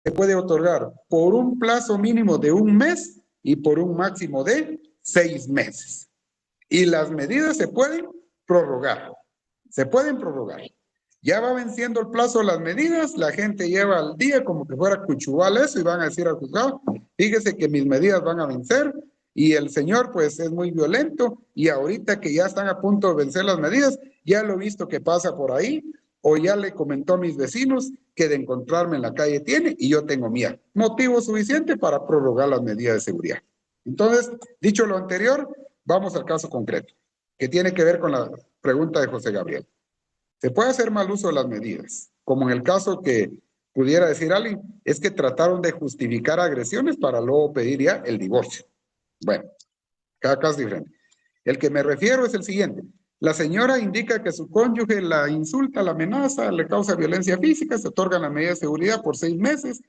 se puede otorgar por un plazo mínimo de 1 mes y por un máximo de 6 meses. Y las medidas se pueden prorrogar. Se pueden prorrogar. Ya va venciendo el plazo de las medidas, la gente lleva al día como que fuera cuchubal eso y van a decir al juzgado, fíjese que mis medidas van a vencer y el señor pues es muy violento y ahorita que ya están a punto de vencer las medidas, ya lo he visto que pasa por ahí o ya le comentó a mis vecinos que de encontrarme en la calle tiene y yo tengo miedo. Motivo suficiente para prorrogar las medidas de seguridad. Entonces, dicho lo anterior, vamos al caso concreto, que tiene que ver con la pregunta de José Gabriel. Se puede hacer mal uso de las medidas, como en el caso que pudiera decir alguien, es que trataron de justificar agresiones para luego pedir ya el divorcio. Bueno, cada caso es diferente. El que me refiero es el siguiente. La señora indica que su cónyuge la insulta, la amenaza, le causa violencia física, se otorgan las medidas de seguridad por 6 meses.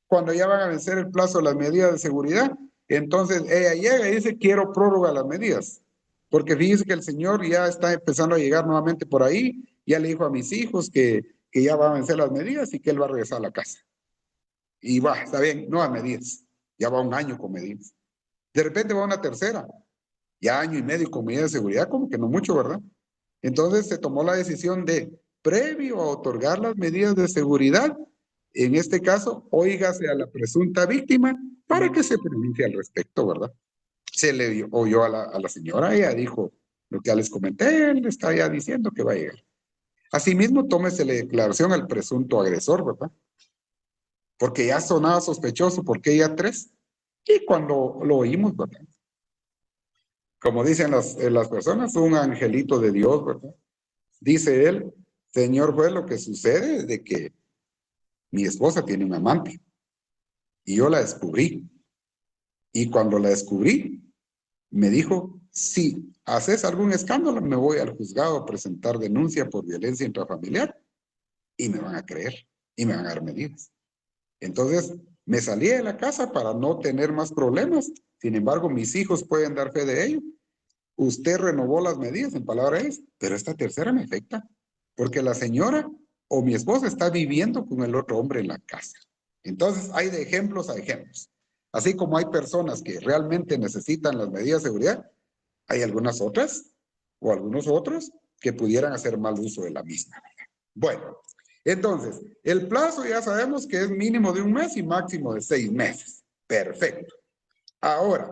Cuando ya van a vencer el plazo de las medidas de seguridad, entonces ella llega y dice, quiero prórroga de las medidas. Porque fíjese que el señor ya está empezando a llegar nuevamente por ahí, ya le dijo a mis hijos que ya va a vencer las medidas y que él va a regresar a la casa. Y va, está bien, no a medidas. Ya va 1 año con medidas. De repente va una tercera, ya 1 año y medio con medidas de seguridad, como que no mucho, ¿verdad? Entonces se tomó la decisión de, previo a otorgar las medidas de seguridad, en este caso, óigase a la presunta víctima para que se pronuncie al respecto, ¿verdad? Se le oyó a la señora, ella dijo lo que ya les comenté, él está ya diciendo que va a llegar. Asimismo, tómese la declaración al presunto agresor, ¿verdad? Porque ya sonaba sospechoso, porque ya 3. Y cuando lo oímos, ¿verdad? Como dicen las personas, un angelito de Dios, ¿verdad? Dice él, señor juez, lo que sucede es de que mi esposa tiene un amante y yo la descubrí. Y cuando la descubrí, me dijo, si haces algún escándalo, me voy al juzgado a presentar denuncia por violencia intrafamiliar y me van a creer y me van a dar medidas. Entonces, me salí de la casa para no tener más problemas. Sin embargo, mis hijos pueden dar fe de ello. Usted renovó las medidas, en palabras, pero esta tercera me afecta, porque la señora o mi esposa está viviendo con el otro hombre en la casa. Entonces, hay de ejemplos a ejemplos. Así como hay personas que realmente necesitan las medidas de seguridad, hay algunas otras o algunos otros que pudieran hacer mal uso de la misma. Bueno, entonces, el plazo ya sabemos que es mínimo de 1 mes y máximo de 6 meses. Perfecto. Ahora,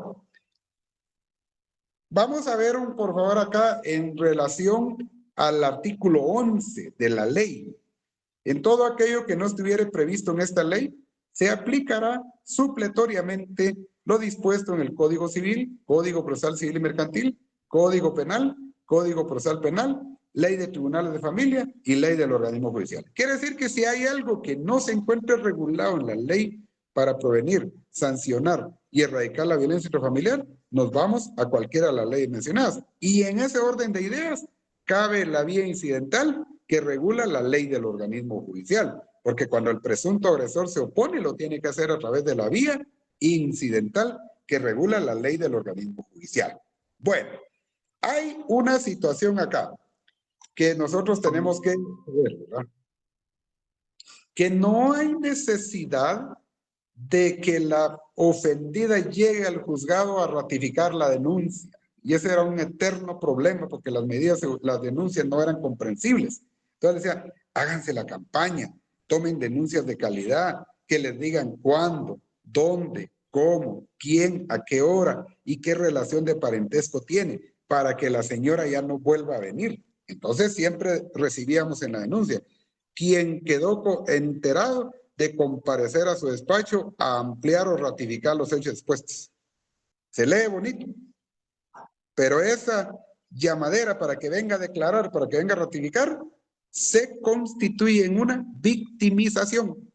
vamos a ver, por favor, acá en relación al artículo 11 de la ley. En todo aquello que no estuviera previsto en esta ley, se aplicará supletoriamente lo dispuesto en el Código Civil, Código Procesal Civil y Mercantil, Código Penal, Código Procesal Penal, Ley de Tribunales de Familia y Ley del Organismo Judicial. Quiere decir que si hay algo que no se encuentre regulado en la ley para prevenir, sancionar y erradicar la violencia intrafamiliar, nos vamos a cualquiera de las leyes mencionadas. Y en ese orden de ideas, cabe la vía incidental que regula la ley del organismo judicial, porque cuando el presunto agresor se opone, lo tiene que hacer a través de la vía incidental que regula la ley del organismo judicial. Bueno, hay una situación acá que nosotros tenemos que ver, ¿verdad? Que no hay necesidad de que la ofendida llegue al juzgado a ratificar la denuncia. Y ese era un eterno problema porque las medidas, las denuncias no eran comprensibles. Entonces decía, háganse la campaña, tomen denuncias de calidad, que les digan cuándo, dónde, cómo, quién, a qué hora y qué relación de parentesco tiene para que la señora ya no vuelva a venir. Entonces siempre recibíamos en la denuncia, quien quedó enterado de comparecer a su despacho a ampliar o ratificar los hechos expuestos. Se lee bonito, pero esa llamadera para que venga a declarar, para que venga a ratificar, se constituye en una victimización,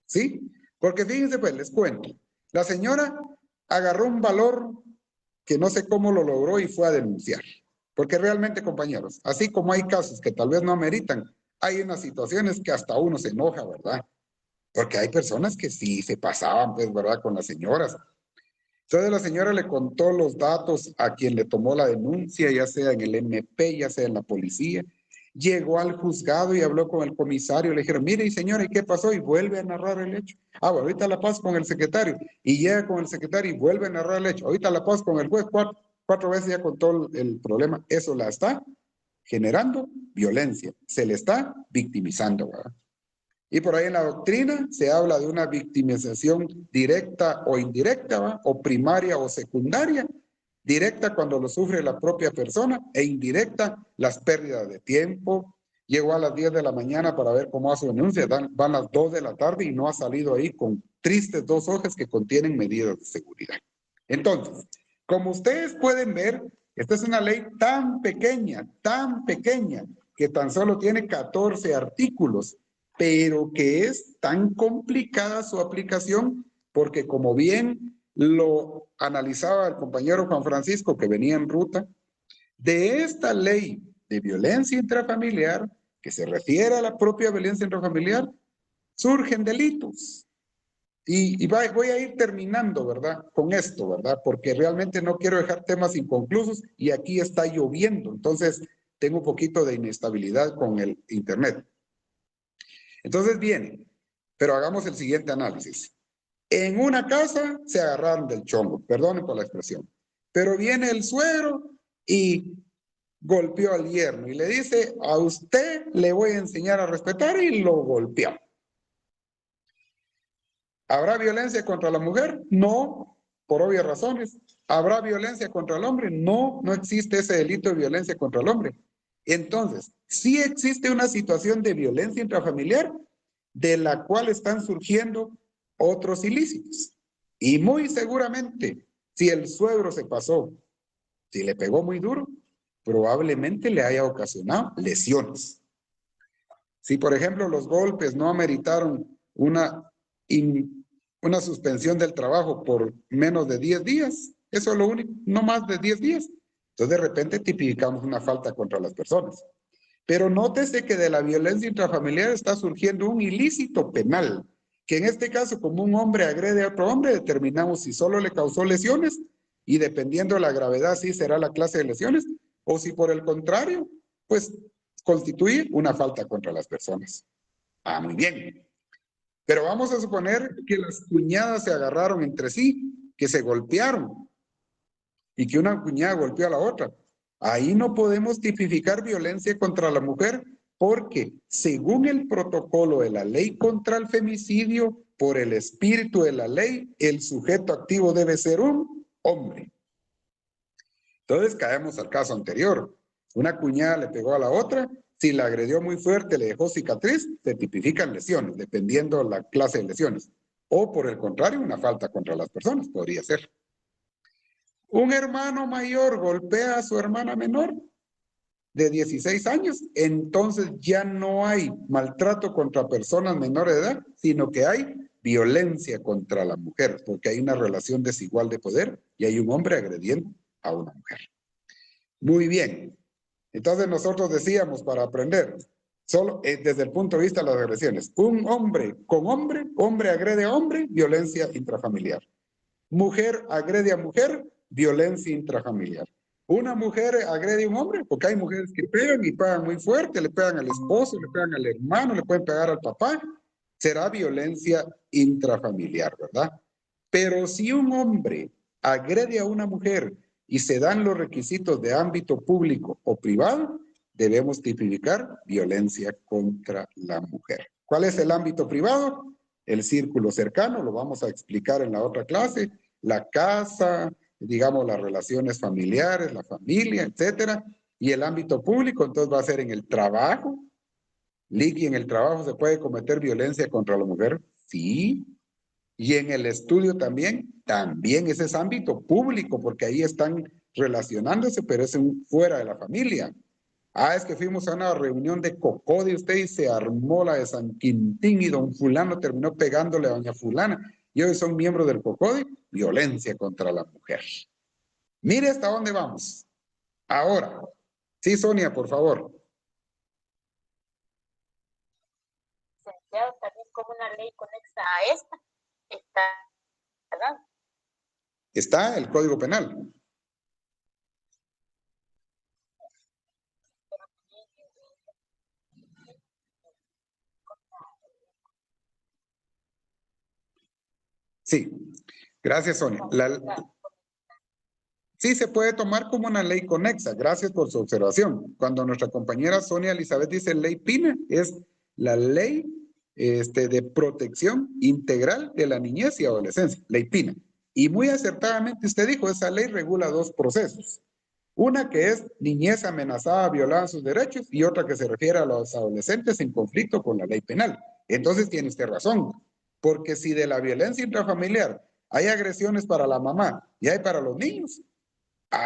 ¿sí? Porque fíjense, pues, les cuento. La señora agarró un valor que no sé cómo lo logró y fue a denunciar. Porque realmente, compañeros, así como hay casos que tal vez no ameritan, hay unas situaciones que hasta uno se enoja, ¿verdad? Porque hay personas que sí se pasaban, pues, ¿verdad? Con las señoras. Entonces la señora le contó los datos a quien le tomó la denuncia, ya sea en el MP, ya sea en la policía, Llegó al juzgado y habló con el comisario. Le dijeron, mire, señora, ¿y qué pasó? Y vuelve a narrar el hecho. Ah, bueno, ahorita la paso con el secretario. Y llega con el secretario y vuelve a narrar el hecho. Ahorita la paso con el juez. Cuatro veces ya contó el problema. Eso la está generando violencia. Se le está victimizando, ¿verdad? Y por ahí en la doctrina se habla de una victimización directa o indirecta, ¿va? O primaria o secundaria. Directa cuando lo sufre la propia persona e indirecta las pérdidas de tiempo. Llegó a las 10 de la mañana para ver cómo hace su denuncia, van las 2 de la tarde y no ha salido ahí con tristes 2 hojas que contienen medidas de seguridad. Entonces, como ustedes pueden ver, esta es una ley tan pequeña, que tan solo tiene 14 artículos, pero que es tan complicada su aplicación porque como bien lo analizaba el compañero Juan Francisco que venía en ruta, de esta ley de violencia intrafamiliar, que se refiere a la propia violencia intrafamiliar, surgen delitos. Voy a ir terminando, ¿verdad? Con esto, ¿verdad? Porque realmente no quiero dejar temas inconclusos y aquí está lloviendo, entonces tengo un poquito de inestabilidad con el internet. Entonces viene, pero hagamos el siguiente análisis. En una casa se agarraron del chongo, perdonen por la expresión, pero viene el suegro y golpeó al yerno y le dice, a usted le voy a enseñar a respetar y lo golpeó. ¿Habrá violencia contra la mujer? No, por obvias razones. ¿Habrá violencia contra el hombre? No, no existe ese delito de violencia contra el hombre. Entonces, sí existe una situación de violencia intrafamiliar de la cual están surgiendo otros ilícitos. Y muy seguramente, si el suegro se pasó, si le pegó muy duro, probablemente le haya ocasionado lesiones. Si, por ejemplo, los golpes no ameritaron una suspensión del trabajo por menos de 10 días, eso es lo único, no más de 10 días. Entonces, de repente tipificamos una falta contra las personas. Pero nótese que de la violencia intrafamiliar está surgiendo un ilícito penal, que en este caso, como un hombre agrede a otro hombre, determinamos si solo le causó lesiones y dependiendo de la gravedad, sí será la clase de lesiones, o si por el contrario, pues constituye una falta contra las personas. Ah, muy bien. Pero vamos a suponer que las cuñadas se agarraron entre sí, que se golpearon y que una cuñada golpeó a la otra. Ahí no podemos tipificar violencia contra la mujer porque según el protocolo de la ley contra el femicidio, por el espíritu de la ley, el sujeto activo debe ser un hombre. Entonces caemos al caso anterior. Una cuñada le pegó a la otra, si la agredió muy fuerte, le dejó cicatriz, se tipifican lesiones, dependiendo la clase de lesiones. O por el contrario, una falta contra las personas, podría ser. Un hermano mayor golpea a su hermana menor de 16 años, entonces ya no hay maltrato contra personas menores de edad, sino que hay violencia contra la mujer, porque hay una relación desigual de poder y hay un hombre agrediendo a una mujer. Muy bien. Entonces nosotros decíamos para aprender, solo desde el punto de vista de las agresiones, un hombre con hombre, hombre agrede a hombre, violencia intrafamiliar. Mujer agrede a mujer, violencia intrafamiliar. Una mujer agrede a un hombre, porque hay mujeres que pegan y pegan muy fuerte, le pegan al esposo, le pegan al hermano, le pueden pegar al papá, será violencia intrafamiliar, ¿verdad? Pero si un hombre agrede a una mujer y se dan los requisitos de ámbito público o privado, debemos tipificar violencia contra la mujer. ¿Cuál es el ámbito privado? El círculo cercano, lo vamos a explicar en la otra clase, la casa, digamos las relaciones familiares, la familia, etcétera, y el ámbito público, entonces va a ser en el trabajo. Licky, ¿en el trabajo se puede cometer violencia contra la mujer? Sí. Y en el estudio también ese es ámbito público, porque ahí están relacionándose, pero es fuera de la familia. Ah, es que fuimos a una reunión de Cocodi, usted y se armó la de San Quintín y don fulano terminó pegándole a doña fulana. Y hoy son miembros del Cocodi, violencia contra la mujer. Mire hasta dónde vamos. Ahora, sí, Sonia, por favor. También como una ley conexa a esta, está, ¿verdad? Está el Código Penal. Sí, gracias, Sonia. Sí, se puede tomar como una ley conexa. Gracias por su observación. Cuando nuestra compañera Sonia Elizabeth dice ley PINA, es la ley de protección integral de la niñez y adolescencia, ley PINA. Y muy acertadamente usted dijo, esa ley regula dos procesos. Una que es niñez amenazada, violada en sus derechos, y otra que se refiere a los adolescentes en conflicto con la ley penal. Entonces tiene usted razón, porque si de la violencia intrafamiliar hay agresiones para la mamá y hay para los niños,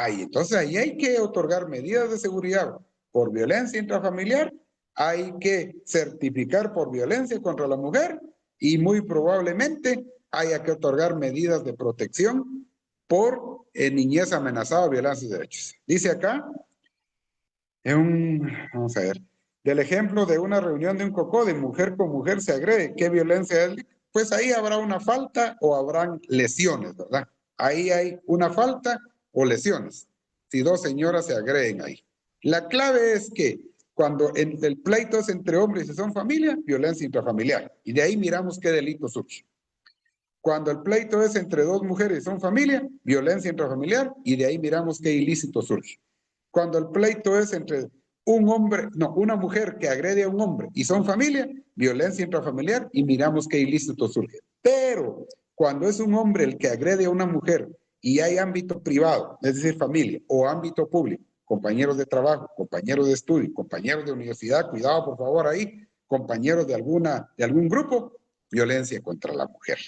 entonces ahí hay que otorgar medidas de seguridad por violencia intrafamiliar, hay que certificar por violencia contra la mujer y muy probablemente haya que otorgar medidas de protección por niñez amenazada o violación de derechos. Dice acá, vamos a ver, del ejemplo de una reunión de un cocó de mujer con mujer se agrede, ¿qué violencia es? Pues ahí habrá una falta o habrán lesiones, ¿verdad? Ahí hay una falta o lesiones, si dos señoras se agreden ahí. La clave es que cuando el pleito es entre hombres y son familia, violencia intrafamiliar. Y de ahí miramos qué delito surge. Cuando el pleito es entre dos mujeres y son familia, violencia intrafamiliar, y de ahí miramos qué ilícito surge. Cuando el pleito es entre una mujer que agrede a un hombre y son familia, violencia intrafamiliar, y miramos qué ilícito surge. Pero cuando es un hombre el que agrede a una mujer y hay ámbito privado, es decir, familia, o ámbito público, compañeros de trabajo, compañeros de estudio, compañeros de universidad, cuidado por favor ahí, compañeros de algún grupo, violencia contra la mujer.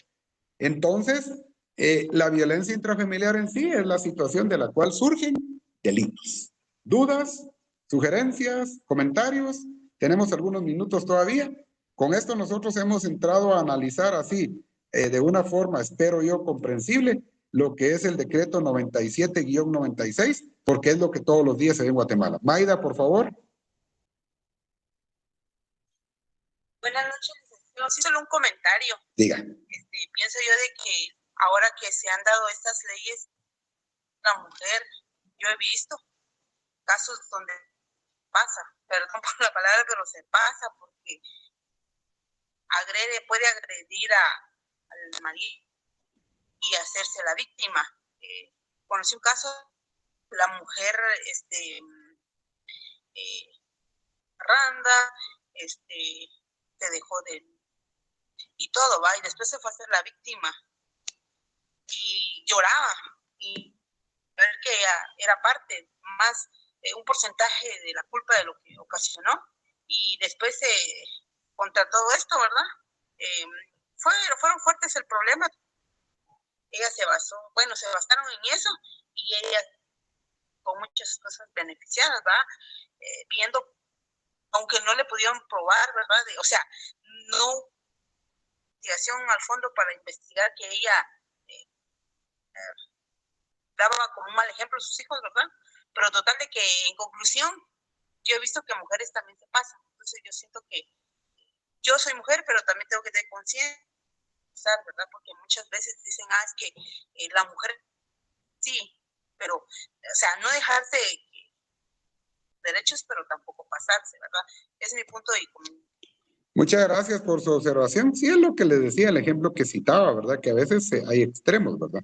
Entonces, la violencia intrafamiliar en sí es la situación de la cual surgen delitos. ¿Dudas? ¿Sugerencias? ¿Comentarios? Tenemos algunos minutos todavía. Con esto nosotros hemos entrado a analizar así, de una forma, espero yo, comprensible, lo que es el decreto 97-96, porque es lo que todos los días se ve en Guatemala. Maida, por favor. Buenas noches, licenciado. Sí, solo un comentario. Diga. Pienso yo de que ahora que se han dado estas leyes, la mujer, yo he visto casos donde pasa, perdón por la palabra, pero se pasa porque puede agredir al marido y hacerse la víctima. Conocí un caso, la mujer, randa, se dejó y todo, va, y después se fue a hacer la víctima y lloraba y ver que era parte más un porcentaje de la culpa de lo que ocasionó, y después contra todo esto, ¿verdad? Fueron fuertes el problema. Ella se basaron en eso, y ella con muchas cosas beneficiadas, ¿verdad? Viendo, aunque no le pudieron probar, ¿verdad? O sea, no investigación al fondo para investigar que ella daba como un mal ejemplo a sus hijos, ¿verdad? Pero total de que, en conclusión, yo he visto que a mujeres también se pasa. Entonces yo siento que yo soy mujer, pero también tengo que tener conciencia, ¿verdad? Porque muchas veces dicen, es que la mujer sí, pero, o sea, no dejarse derechos, pero tampoco pasarse, ¿verdad? Ese es mi punto de vista. Muchas gracias por su observación. Sí, es lo que les decía, el ejemplo que citaba, ¿verdad? Que a veces hay extremos, ¿verdad?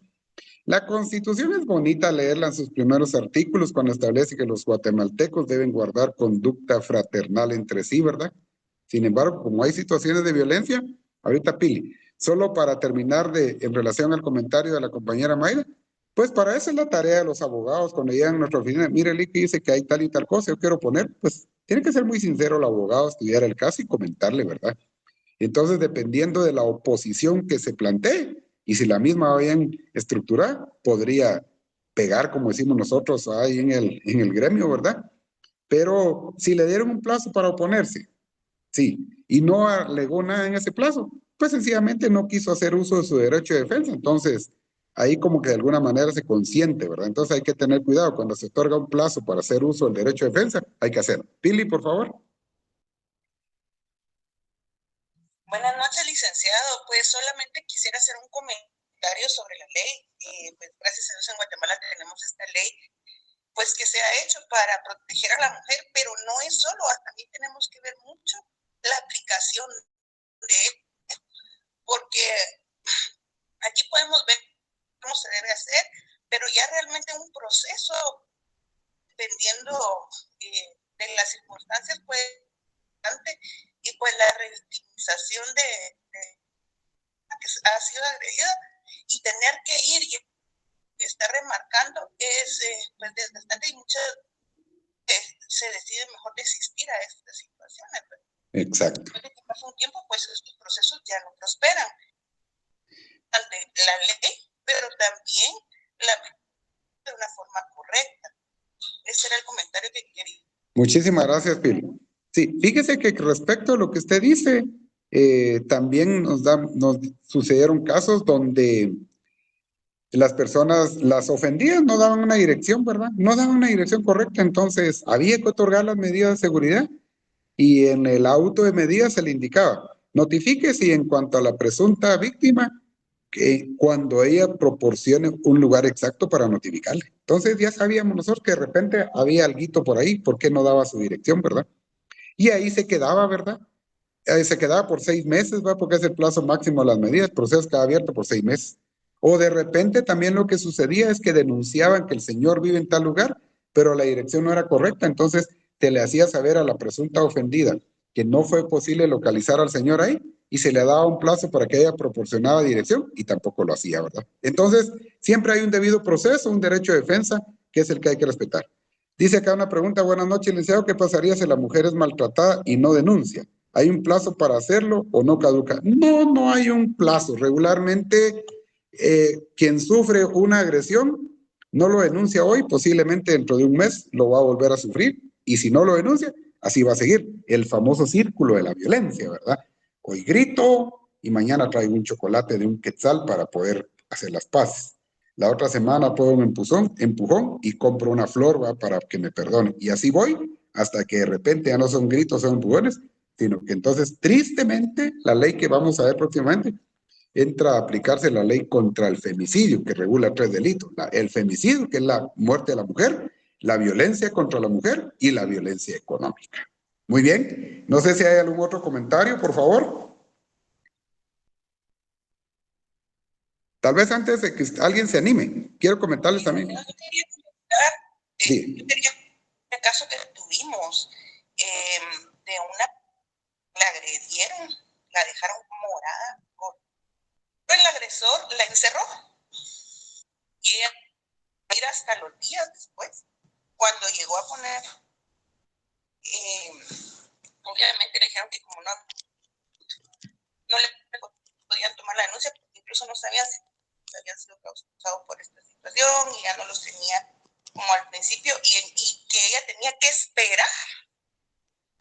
La Constitución es bonita leerla en sus primeros artículos cuando establece que los guatemaltecos deben guardar conducta fraternal entre sí, ¿verdad? Sin embargo, como hay situaciones de violencia, ahorita Pili, solo para terminar en relación al comentario de la compañera Mayra, pues para eso es la tarea de los abogados cuando llegan a nuestra oficina. Mire, Lick dice que hay tal y tal cosa, yo quiero poner, pues tiene que ser muy sincero el abogado, estudiar el caso y comentarle, ¿verdad? Entonces, dependiendo de la oposición que se plantee, y si la misma va bien estructurada, podría pegar, como decimos nosotros, ahí en el gremio, ¿verdad? Pero si le dieron un plazo para oponerse, sí, y no alegó nada en ese plazo, pues sencillamente no quiso hacer uso de su derecho de defensa. Entonces, ahí como que de alguna manera se consiente, ¿verdad? Entonces hay que tener cuidado. Cuando se otorga un plazo para hacer uso del derecho de defensa, hay que hacerlo. Pili, por favor. Buenas noches, licenciado. Pues solamente quisiera hacer un comentario sobre la ley. Pues gracias a Dios en Guatemala tenemos esta ley, pues que se ha hecho para proteger a la mujer, pero no es solo, también tenemos que ver mucho la aplicación de él, porque aquí dependiendo de las circunstancias, pues, y pues la revictimización de que ha sido agredida y tener que ir y estar remarcando es pues desgastante y muchas se decide mejor desistir a estas situaciones. Exacto. Después de que pasa un tiempo, pues estos procesos ya no prosperan ante la ley, pero también de una forma correcta. Ese era el comentario que quería. Muchísimas gracias, Pili. Sí, fíjese que respecto a lo que usted dice, también nos sucedieron casos donde las personas, las ofendidas, no daban una dirección, ¿verdad? No daban una dirección correcta, entonces había que otorgar las medidas de seguridad y en el auto de medidas se le indicaba, notifíquese y en cuanto a la presunta víctima, que cuando ella proporcione un lugar exacto para notificarle. Entonces ya sabíamos nosotros que de repente había alguito por ahí, ¿por qué no daba su dirección, verdad? Y ahí se quedaba, ¿verdad? Se quedaba por 6 meses, ¿va? Porque es el plazo máximo de las medidas, el proceso quedaba abierto por 6 meses. O de repente también lo que sucedía es que denunciaban que el señor vive en tal lugar, pero la dirección no era correcta, entonces te le hacía saber a la presunta ofendida que no fue posible localizar al señor ahí y se le daba un plazo para que ella proporcionara dirección y tampoco lo hacía, ¿verdad? Entonces, siempre hay un debido proceso, un derecho de defensa, que es el que hay que respetar. Dice acá una pregunta, buenas noches, licenciado, ¿qué pasaría si la mujer es maltratada y no denuncia? ¿Hay un plazo para hacerlo o no caduca? No, no hay un plazo. Regularmente, quien sufre una agresión no lo denuncia hoy, posiblemente dentro de un mes lo va a volver a sufrir. Y si no lo denuncia, así va a seguir. El famoso círculo de la violencia, ¿verdad? Hoy grito y mañana traigo un chocolate de un quetzal para poder hacer las paces. La otra semana puedo un empujón y compro una flor, ¿va? Para que me perdone. Y así voy hasta que de repente ya no son gritos, son empujones, sino que entonces, tristemente, la ley que vamos a ver próximamente, entra a aplicarse la ley contra el femicidio, que regula 3 delitos. El femicidio, que es la muerte de la mujer, la violencia contra la mujer y la violencia económica. Muy bien. No sé si hay algún otro comentario, por favor. Tal vez antes de que alguien se anime, quiero comentarles también. Yo quería comentar, sí. El caso que tuvimos de una, la agredieron, la dejaron morada. El agresor la encerró y ella ir hasta los días después, cuando llegó a poner, obviamente le dijeron que como no le podían tomar la denuncia, porque incluso no sabían si habían sido causados por esta situación y ya no los tenía como al principio y que ella tenía que esperar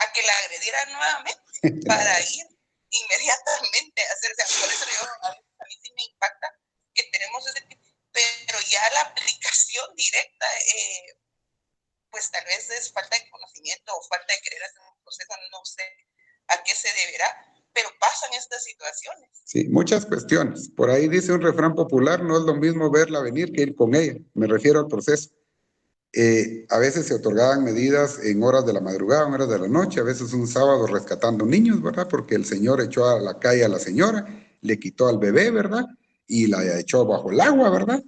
a que la agrediera nuevamente para ir inmediatamente a hacerse. Por eso yo, a mí sí me impacta que tenemos ese tipo, pero ya la aplicación directa, pues tal vez es falta de conocimiento o falta de querer hacer un proceso, no sé a qué se deberá, pero pasan estas situaciones. Sí, muchas cuestiones. Por ahí dice un refrán popular, no es lo mismo verla venir que ir con ella. Me refiero al proceso. A veces se otorgaban medidas en horas de la madrugada, en horas de la noche, a veces un sábado rescatando niños, ¿verdad? Porque el señor echó a la calle a la señora, le quitó al bebé, ¿verdad? Y la echó bajo el agua, ¿verdad?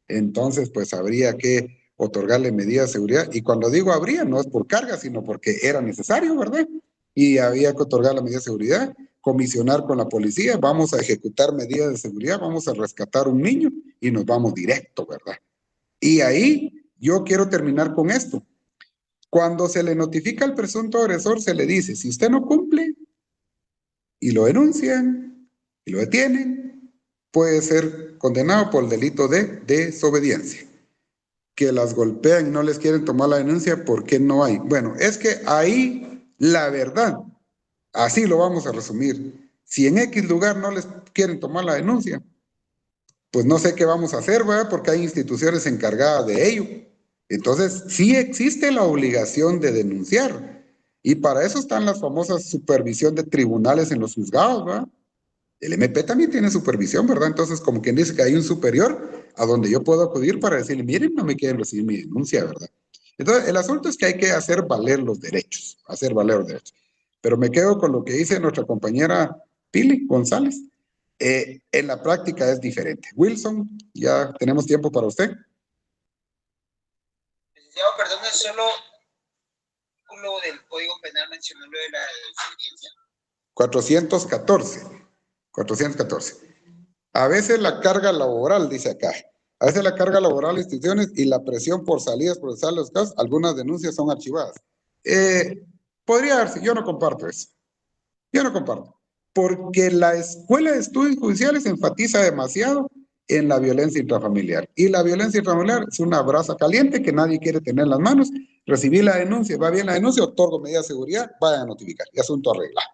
Entonces, pues habría que otorgarle medidas de seguridad. Y cuando digo habría, no es por carga, sino porque era necesario, ¿verdad? Y había que otorgar la medida de seguridad, comisionar con la policía, vamos a ejecutar medidas de seguridad, vamos a rescatar un niño y nos vamos directo, ¿verdad? Y ahí yo quiero terminar con esto. Cuando se le notifica al presunto agresor, se le dice, si usted no cumple y lo denuncian y lo detienen, puede ser condenado por el delito de desobediencia. Que las golpean y no les quieren tomar la denuncia, ¿por qué no hay? Bueno, es que ahí la verdad, así lo vamos a resumir. Si en X lugar no les quieren tomar la denuncia, pues no sé qué vamos a hacer, ¿verdad? Porque hay instituciones encargadas de ello. Entonces, sí existe la obligación de denunciar. Y para eso están las famosas supervisión de tribunales en los juzgados, ¿verdad? El MP también tiene supervisión, ¿verdad? Entonces, como quien dice que hay un superior a donde yo puedo acudir para decirle, miren, no me quieren recibir mi denuncia, ¿verdad? Entonces, el asunto es que hay que hacer valer los derechos, hacer valer los derechos. Pero me quedo con lo que dice nuestra compañera Pili González. En la práctica es diferente. Wilson, ya tenemos tiempo para usted. Licenciado, perdón, es solo lo del Código Penal mencionó lo de la desobediencia. 414. A veces la carga laboral, dice acá, a veces la carga laboral de instituciones y la presión por salidas procesales de los casos, algunas denuncias son archivadas. Podría darse, yo no comparto eso. Yo no comparto. Porque la Escuela de Estudios Judiciales enfatiza demasiado en la violencia intrafamiliar. Y la violencia intrafamiliar es una brasa caliente que nadie quiere tener en las manos. Recibí la denuncia, va bien la denuncia, otorgo medidas de seguridad, vayan a notificar. Y asunto arreglado.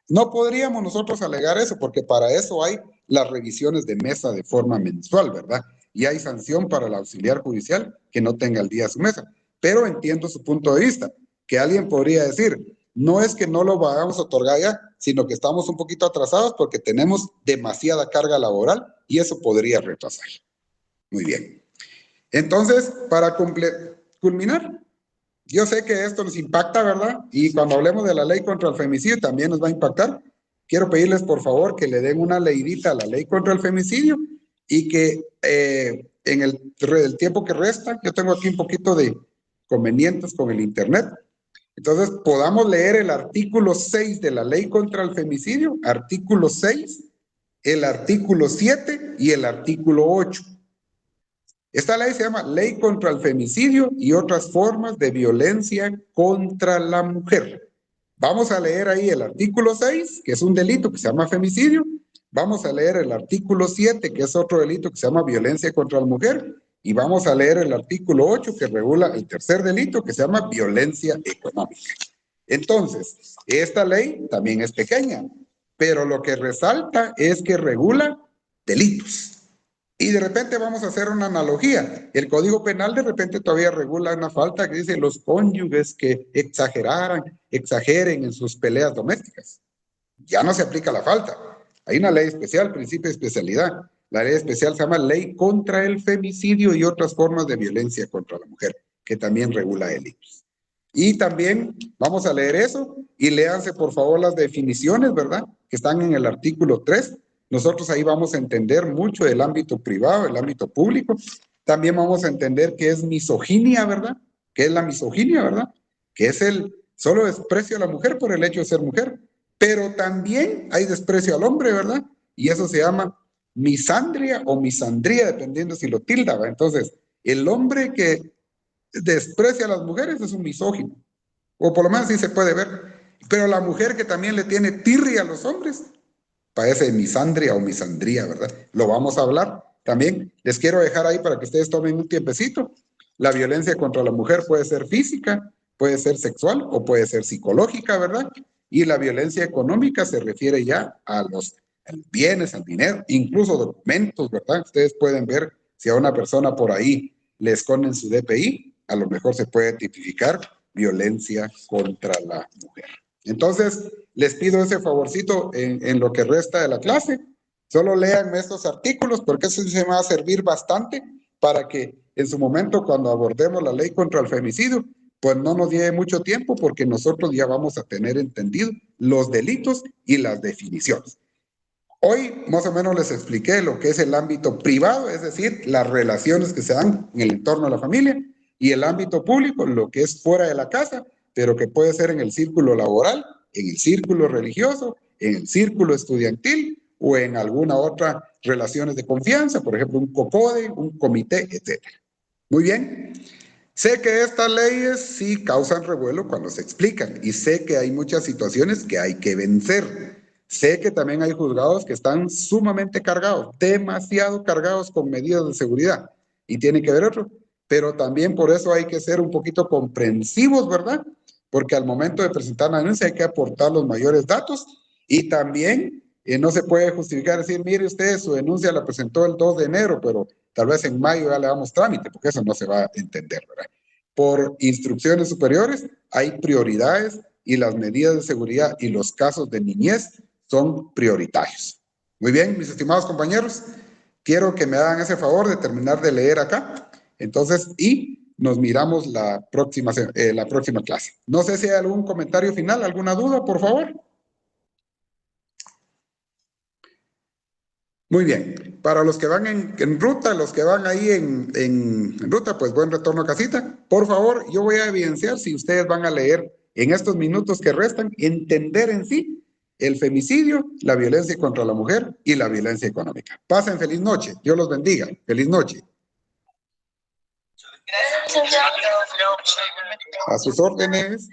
No podríamos nosotros alegar eso, porque para eso hay las revisiones de mesa de forma mensual, ¿verdad? Y hay sanción para el auxiliar judicial que no tenga al día su mesa. Pero entiendo su punto de vista, que alguien podría decir, no es que no lo vayamos a otorgar ya, sino que estamos un poquito atrasados porque tenemos demasiada carga laboral y eso podría retrasar. Muy bien. Entonces, para culminar, yo sé que esto nos impacta, ¿verdad? Y cuando hablemos de la ley contra el femicidio también nos va a impactar. Quiero pedirles, por favor, que le den una leidita a la ley contra el femicidio y que en el tiempo que resta, yo tengo aquí un poquito de convenientes con el internet, entonces podamos leer el artículo 6 de la ley contra el femicidio, artículo 6, el artículo 7 y el artículo 8. Esta ley se llama Ley contra el Femicidio y otras formas de violencia contra la mujer. Vamos a leer ahí el artículo 6, que es un delito que se llama femicidio. Vamos a leer el artículo 7, que es otro delito que se llama violencia contra la mujer. Y vamos a leer el artículo 8, que regula el tercer delito, que se llama violencia económica. Entonces, esta ley también es pequeña, pero lo que resalta es que regula delitos. Y de repente vamos a hacer una analogía. El Código Penal de repente todavía regula una falta que dice los cónyuges que exageren en sus peleas domésticas. Ya no se aplica la falta. Hay una ley especial, principio de especialidad. La ley especial se llama Ley contra el Femicidio y otras formas de violencia contra la mujer, que también regula delitos. Y también vamos a leer eso y léanse por favor las definiciones, ¿verdad? Que están en el artículo 3. Nosotros ahí vamos a entender mucho del ámbito privado, del ámbito público. También vamos a entender qué es misoginia, ¿verdad? ¿Qué es la misoginia, verdad? Que es el solo desprecio a la mujer por el hecho de ser mujer. Pero también hay desprecio al hombre, ¿verdad? Y eso se llama misandria o misandría, dependiendo si lo tilda, ¿verdad? Entonces, el hombre que desprecia a las mujeres es un misógino. O por lo menos sí se puede ver. Pero la mujer que también le tiene tirria a los hombres, parece misandria o misandría, ¿verdad? Lo vamos a hablar también. Les quiero dejar ahí para que ustedes tomen un tiempecito. La violencia contra la mujer puede ser física, puede ser sexual o puede ser psicológica, ¿verdad? Y la violencia económica se refiere ya a los bienes, al dinero, incluso documentos, ¿verdad? Ustedes pueden ver si a una persona por ahí le esconden su DPI, a lo mejor se puede tipificar violencia contra la mujer. Entonces, les pido ese favorcito en lo que resta de la clase. Solo lean estos artículos porque eso se me va a servir bastante para que en su momento, cuando abordemos la ley contra el femicidio, pues no nos lleve mucho tiempo porque nosotros ya vamos a tener entendido los delitos y las definiciones. Hoy más o menos les expliqué lo que es el ámbito privado, es decir, las relaciones que se dan en el entorno de la familia, y el ámbito público, lo que es fuera de la casa, pero que puede ser en el círculo laboral, en el círculo religioso, en el círculo estudiantil o en alguna otra relaciones de confianza, por ejemplo, un COCODE, un comité, etc. Muy bien. Sé que estas leyes sí causan revuelo cuando se explican y sé que hay muchas situaciones que hay que vencer. Sé que también hay juzgados que están sumamente cargados, demasiado cargados con medidas de seguridad y tiene que ver otro. Pero también por eso hay que ser un poquito comprensivos, ¿verdad? Porque al momento de presentar la denuncia hay que aportar los mayores datos y también no se puede justificar decir, mire usted, su denuncia la presentó el 2 de enero, pero tal vez en mayo ya le damos trámite, porque eso no se va a entender, ¿verdad? Por instrucciones superiores hay prioridades y las medidas de seguridad y los casos de niñez son prioritarios. Muy bien, mis estimados compañeros, quiero que me hagan ese favor de terminar de leer acá. Entonces, y nos miramos la próxima clase. No sé si hay algún comentario final, alguna duda, por favor. Muy bien. Para los que van en ruta, los que van ahí en ruta, pues buen retorno a casita. Por favor, yo voy a evidenciar si ustedes van a leer en estos minutos que restan, entender en sí el femicidio, la violencia contra la mujer y la violencia económica. Pasen feliz noche. Dios los bendiga. Feliz noche. A sus órdenes.